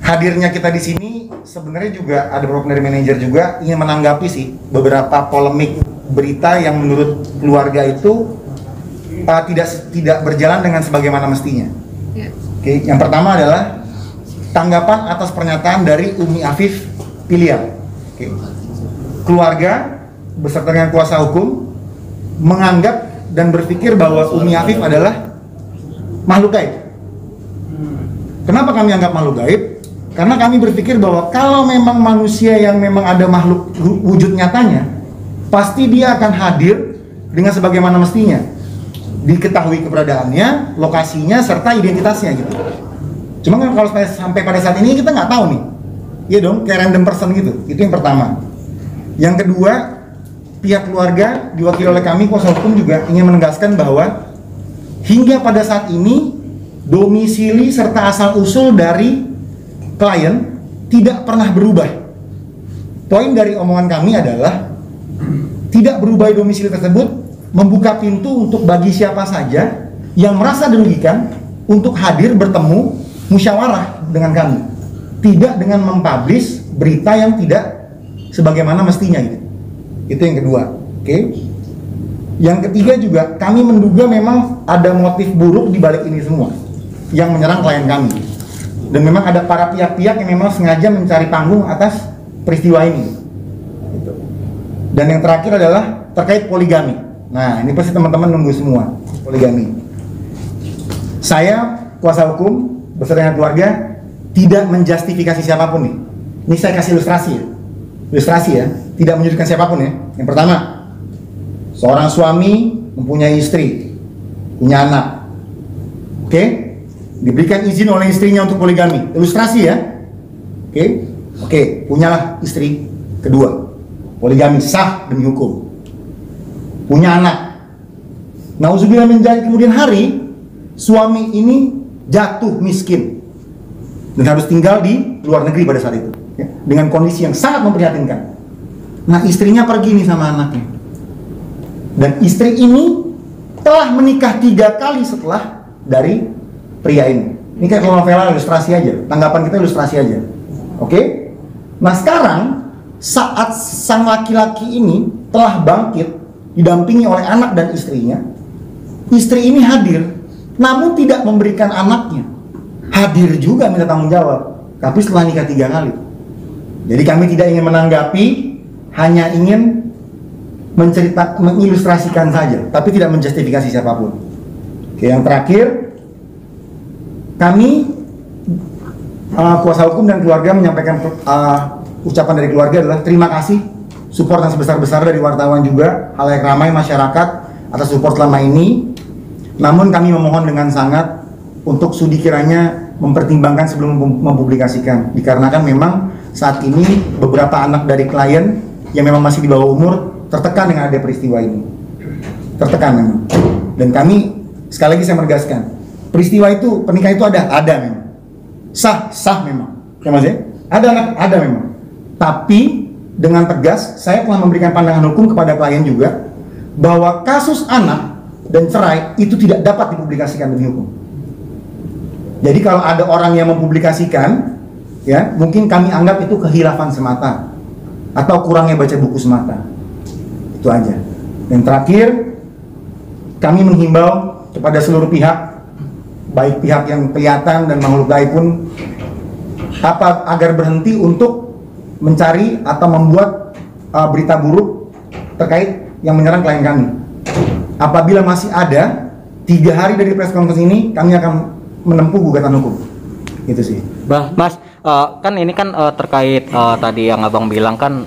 hadirnya kita di sini sebenarnya juga ada beberapa dari manajer juga ingin menanggapi sih beberapa polemik berita yang menurut keluarga itu tidak berjalan dengan sebagaimana mestinya. Oke, yang pertama adalah tanggapan atas pernyataan dari Umi Afif Piliang. Oke. Keluarga beserta dengan kuasa hukum menganggap dan berpikir bahwa Umi Afif adalah makhluk gaib. Kenapa kami anggap makhluk gaib? Karena kami berpikir bahwa kalau memang manusia yang memang ada makhluk wujud nyatanya, pasti dia akan hadir dengan sebagaimana mestinya. Diketahui keberadaannya, lokasinya, serta identitasnya gitu. Cuma kan kalau sampai pada saat ini kita nggak tahu nih. Iya dong, kayak random person gitu. Itu yang pertama. Yang kedua, pihak keluarga diwakili oleh kami, kuasa hukum juga ingin menegaskan bahwa hingga pada saat ini domisili serta asal-usul dari klien tidak pernah berubah. Poin dari omongan kami adalah tidak berubah domisili tersebut membuka pintu untuk bagi siapa saja yang merasa dirugikan untuk hadir bertemu musyawarah dengan kami, tidak dengan mempublish berita yang tidak sebagaimana mestinya gitu. Itu yang kedua. Oke. Yang ketiga juga kami menduga memang ada motif buruk di balik ini semua yang menyerang klien kami. Dan memang ada para pihak-pihak yang memang sengaja mencari panggung atas peristiwa ini. Gitu. Dan yang terakhir adalah terkait poligami. Nah, ini pasti teman-teman nunggu semua poligami. Saya kuasa hukum beserta dengan keluarga tidak menjustifikasi siapapun nih. Ini saya kasih ilustrasi ya. Ilustrasi ya, tidak menyudutkan siapapun ya. Yang pertama, seorang suami mempunyai istri, punya anak. Oke? Diberikan izin oleh istrinya untuk poligami. Ilustrasi ya. Oke, punyalah istri kedua. Poligami sah demi hukum. Punya anak. Nauzubillah min dzalik, kemudian hari suami ini jatuh miskin dan harus tinggal di luar negeri pada saat itu ya, dengan kondisi yang sangat memprihatinkan. Nah, istrinya pergi nih sama anaknya. Dan istri ini telah menikah 3 kali setelah dari pria ini. Ini kayak novela ilustrasi aja. Tanggapan kita ilustrasi aja. Oke? Nah, sekarang saat sang laki-laki ini telah bangkit didampingi oleh anak dan istrinya, istri ini hadir namun tidak memberikan anaknya. Hadir juga minta tanggung jawab, tapi setelah nikah 3 kali. Jadi kami tidak ingin menanggapi, hanya ingin mengilustrasikan saja, tapi tidak menjustifikasi siapapun. Oke, yang terakhir, kami kuasa hukum dan keluarga menyampaikan ucapan dari keluarga adalah terima kasih support yang sebesar-besar dari wartawan juga, halayak ramai masyarakat atas support selama ini. Namun kami memohon dengan sangat untuk sudi kiranya mempertimbangkan sebelum mempublikasikan, dikarenakan memang saat ini beberapa anak dari klien yang memang masih di bawah umur tertekan dengan ada peristiwa ini, tertekan memang. Dan kami sekali lagi saya menegaskan, peristiwa itu, pernikahan itu ada memang, sah memang, ya mas ya, ada memang. Tapi dengan tegas saya telah memberikan pandangan hukum kepada klien juga bahwa kasus anak dan cerai itu tidak dapat dipublikasikan demi hukum. Jadi kalau ada orang yang mempublikasikan, ya mungkin kami anggap itu kehilafan semata atau kurangnya baca buku semata. Itu aja. Yang terakhir, kami menghimbau kepada seluruh pihak, baik pihak yang kelihatan dan makhluk gaib pun, agar berhenti untuk mencari atau membuat berita buruk terkait yang menyerang klien kami. Apabila masih ada 3 hari dari press conference ini, kami akan menempuh gugatan hukum. Itu sih. Mas, kan ini kan terkait tadi yang abang bilang kan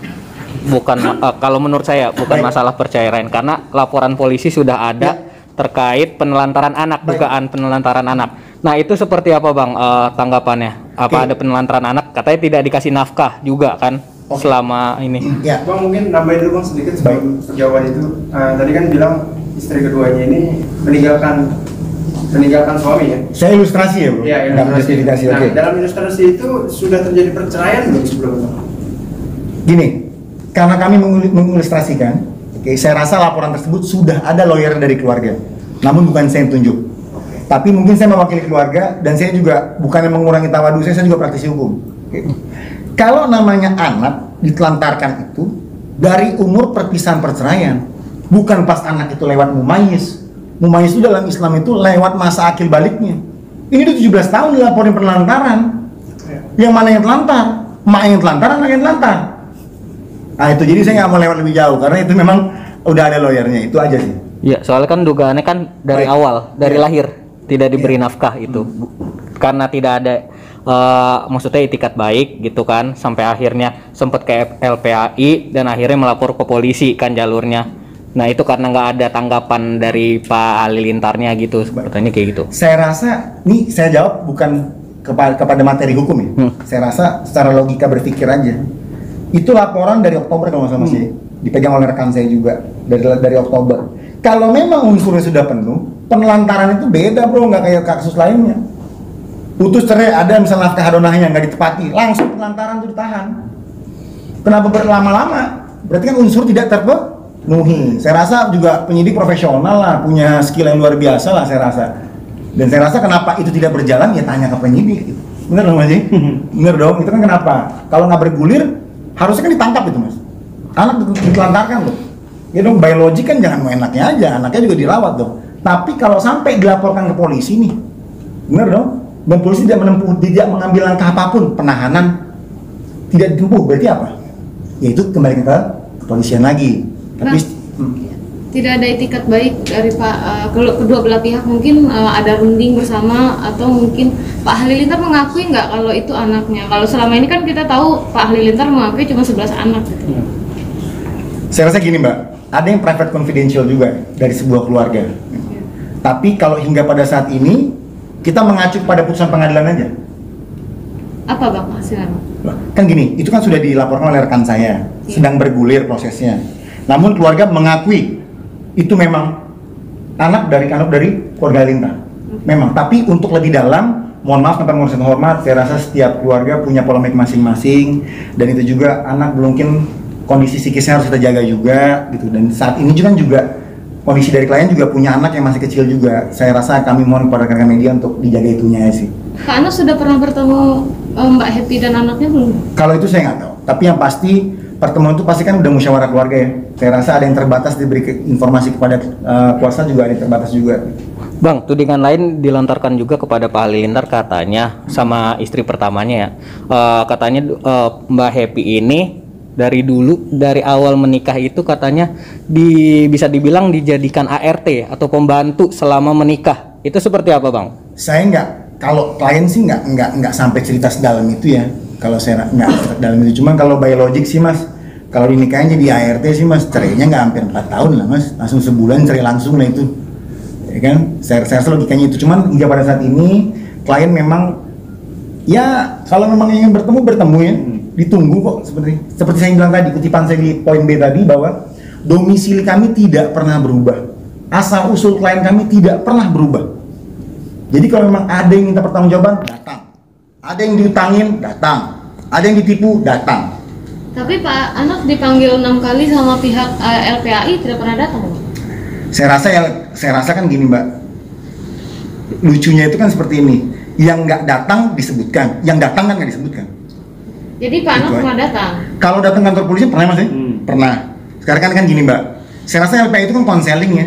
bukan kalau menurut saya bukan masalah perceraian, karena laporan polisi sudah ada terkait penelantaran anak, dugaan penelantaran anak. Nah, itu seperti apa bang tanggapannya? Apa ada penelantaran anak? Katanya tidak dikasih nafkah juga kan selama ini. Ya, bang mungkin nambahin dulu bang sedikit sebelum jawaban itu. Tadi kan bilang istri keduanya ini meninggalkan suami ya. Saya ilustrasi ya bro. Iya, ilustrasi. Nah, Oke. dalam ilustrasi itu sudah terjadi perceraian belum sebelumnya? Gini, karena kami mengilustrasikan, oke, saya rasa laporan tersebut sudah ada lawyer dari keluarga, namun bukan saya yang tunjuk. Tapi mungkin saya mewakili keluarga dan saya juga bukannya mengurangi tawadu saya juga praktisi hukum. Kalau namanya anak ditelantarkan itu dari umur perpisahan perceraian, bukan pas anak itu lewat mumayyiz. Mumayyiz itu dalam Islam itu lewat masa akil baliknya. Ini udah 17 tahun dilaporin penelantaran. Yang mana yang telantar? Mak yang telantar, anak yang telantar. Nah itu jadi saya nggak mau lewat lebih jauh karena itu memang udah ada lawyernya, itu aja sih. Iya, soalnya kan dugaannya kan dari awal, dari lahir tidak diberi nafkah itu. Karena tidak ada maksudnya itikat baik gitu kan, sampai akhirnya sempat ke LPAI dan akhirnya melapor ke polisi kan jalurnya. Nah itu karena nggak ada tanggapan dari Pak Halilintarnya gitu, sepertinya kayak gitu. Saya rasa, nih saya jawab bukan kepada materi hukum ya. Saya rasa secara logika berpikir aja. Itu laporan dari Oktober kalau nggak salah masih dipegang oleh rekan saya juga dari Oktober. Kalau memang unsurnya sudah penuh, penelantaran itu beda bro, nggak kayak kasus lainnya. Putus cerai ada misalnya nafkah hadonahnya nggak ditepati, langsung penelantaran itu ditahan. Kenapa berlama-lama? Berarti kan unsur tidak terpenuhi. Saya rasa juga penyidik profesional lah, punya skill yang luar biasa lah saya rasa. Dan saya rasa kenapa itu tidak berjalan ya tanya ke penyidik. Gitu. Bener dong Mas? Bener dong, itu kan kenapa? Kalau nggak bergulir harusnya kan ditangkap itu Mas. Anak ditelantarkan loh. Ya dong, biologi kan jangan mau enaknya aja, anaknya juga dirawat dong. Tapi kalau sampai dilaporkan ke polisi nih, bener dong? Dan polisi tidak mengambil langkah apapun, penahanan tidak ditempuh, berarti apa? Yaitu kembali ke kepolisian lagi. Tapi tidak ada itikat baik dari kedua belah pihak, mungkin ada runding bersama atau mungkin Pak Halilintar mengakui nggak kalau itu anaknya. Kalau selama ini kan kita tahu Pak Halilintar mengakui cuma 11 anak gitu. Saya rasa gini Mbak, ada yang private confidential juga dari sebuah keluarga. Tapi kalau hingga pada saat ini kita mengacu pada putusan pengadilan aja. Apa Bang hasilnya? Kan gini, itu kan sudah dilaporkan oleh rekan saya, sedang bergulir prosesnya. Namun keluarga mengakui itu memang anak dari keluarga Linta. Memang, tapi untuk lebih dalam, mohon maaf tanpa mengurangi hormat, saya rasa setiap keluarga punya polemik masing-masing dan itu juga anak mungkin kondisi psikisnya harus kita jaga juga gitu. Dan saat ini juga kondisi dari klien juga punya anak yang masih kecil juga. Saya rasa kami mohon kepada rekan media untuk dijaga itunya ya sih. Kak Anas sudah pernah bertemu Mbak Happy dan anaknya belum? Kalau itu saya nggak tahu. Tapi yang pasti pertemuan itu pasti kan udah musyawarah keluarga ya. Saya rasa ada yang terbatas diberi informasi kepada kuasa juga ada yang terbatas juga. Bang, tudingan lain dilontarkan juga kepada Pak Halilintar katanya sama istri pertamanya ya. Katanya Mbak Happy ini dari awal menikah itu katanya bisa dibilang dijadikan ART atau pembantu selama menikah. Itu seperti apa Bang? Saya kalau klien sih nggak sampai cerita sedalam itu ya. Kalau saya nggak dalam itu, cuman kalau biologik sih Mas, kalau dinikahin jadi ART sih Mas, cerainya nggak hampir 4 tahun lah Mas, langsung sebulan cerai langsung lah itu, ya kan? Saya rasa logikanya itu, cuman hingga pada saat ini klien memang ya kalau memang ingin bertemu ya, ditunggu kok seperti saya bilang tadi, kutipan saya di poin B tadi bahwa domisili kami tidak pernah berubah, asal usul klien kami tidak pernah berubah. Jadi kalau memang ada yang minta pertanggungjawaban, datang. Ada yang diutangin, datang. Ada yang ditipu, datang. Tapi Pak Anas dipanggil 6 kali sama pihak LPAI tidak pernah datang. Saya rasa kan gini Mbak. Lucunya itu kan seperti ini. Yang nggak datang disebutkan, yang datang kan nggak disebutkan. Jadi Pak Anas pernah datang. Kalau datang kantor polisi pernah Mas ya? Pernah. Sekarang kan gini Mbak. Saya rasa LPAI itu kan konseling ya.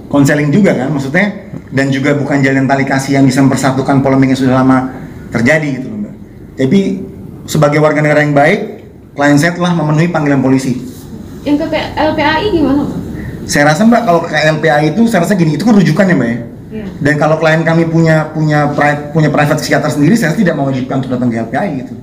Konseling juga kan maksudnya, dan juga bukan jalan tali kasih yang bisa mempersatukan polemik yang sudah lama terjadi gitu loh Mbak. Tapi sebagai warga negara yang baik, klien saya telah memenuhi panggilan polisi. Yang ke LPAI gimana Pak? Saya rasa Mbak kalau ke LPAI itu saya rasa gini, itu kan rujukan ya Mbak ya. Dan kalau klien kami punya private psikiater sendiri, saya tidak mewajibkan untuk datang ke LPAI gitu.